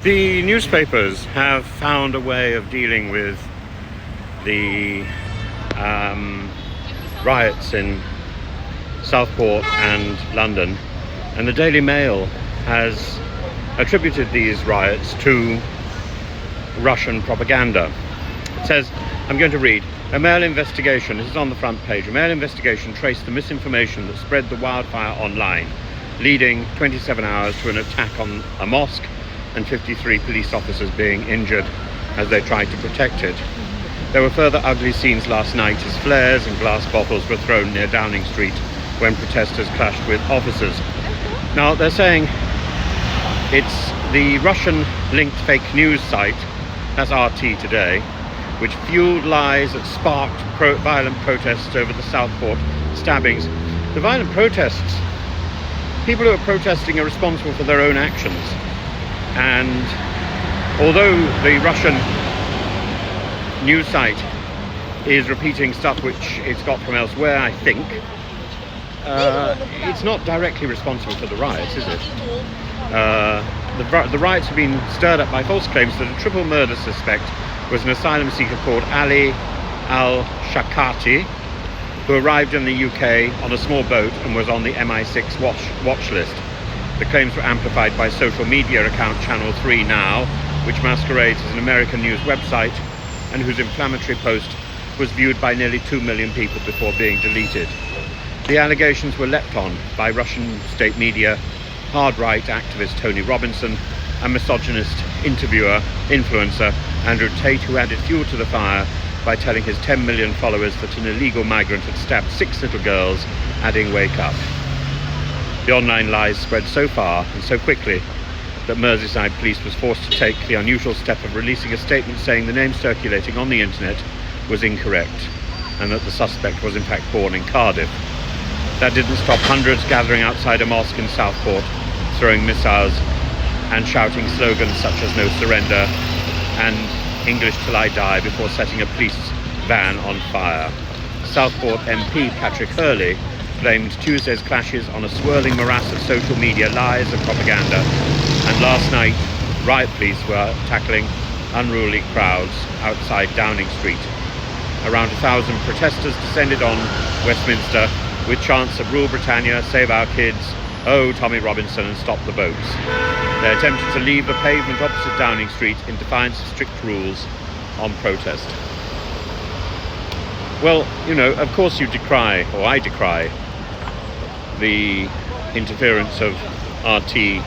The newspapers have found a way of dealing with the riots in Southport and London, and the Daily Mail has attributed these riots to Russian propaganda. It says, I'm going to read, a Mail investigation, this is on the front page, a Mail investigation traced the misinformation that spread the wildfire online, leading 27 hours to an attack on a mosque and 53 police officers being injured as they tried to protect it. There were further ugly scenes last night as flares and glass bottles were thrown near Downing Street when protesters clashed with officers. Now, they're saying it's the Russian-linked fake news site, that's RT Today, which fueled lies that sparked violent protests over the Southport stabbings. The violent protests, people who are protesting are responsible for their own actions. And although the Russian news site is repeating stuff which it's got from elsewhere, I think, it's not directly responsible for the riots, is it? The riots have been stirred up by false claims that a triple murder suspect was an asylum seeker called Ali al-Shakati, who arrived in the UK on a small boat and was on the MI6 watch list. The claims were amplified by social media account Channel 3 Now, which masquerades as an American news website and whose inflammatory post was viewed by nearly 2 million people before being deleted. The allegations were leapt on by Russian state media, hard-right activist Tony Robinson, and misogynist influencer Andrew Tate, who added fuel to the fire by telling his 10 million followers that an illegal migrant had stabbed 6 little girls, adding "wake up." The online lies spread so far and so quickly that Merseyside police was forced to take the unusual step of releasing a statement saying the name circulating on the internet was incorrect and that the suspect was in fact born in Cardiff. That didn't stop hundreds gathering outside a mosque in Southport, throwing missiles and shouting slogans such as "No surrender" and "English till I die" before setting a police van on fire. Southport MP Patrick Hurley blamed Tuesday's clashes on a swirling morass of social media lies and propaganda, and last night riot police were tackling unruly crowds outside Downing Street. Around 1,000 protesters descended on Westminster with chants of "Rule Britannia, Save Our Kids, Oh Tommy Robinson and Stop the Boats." They attempted to leave the pavement opposite Downing Street in defiance of strict rules on protest. Well, you know, of course you decry, or I decry, the interference of RT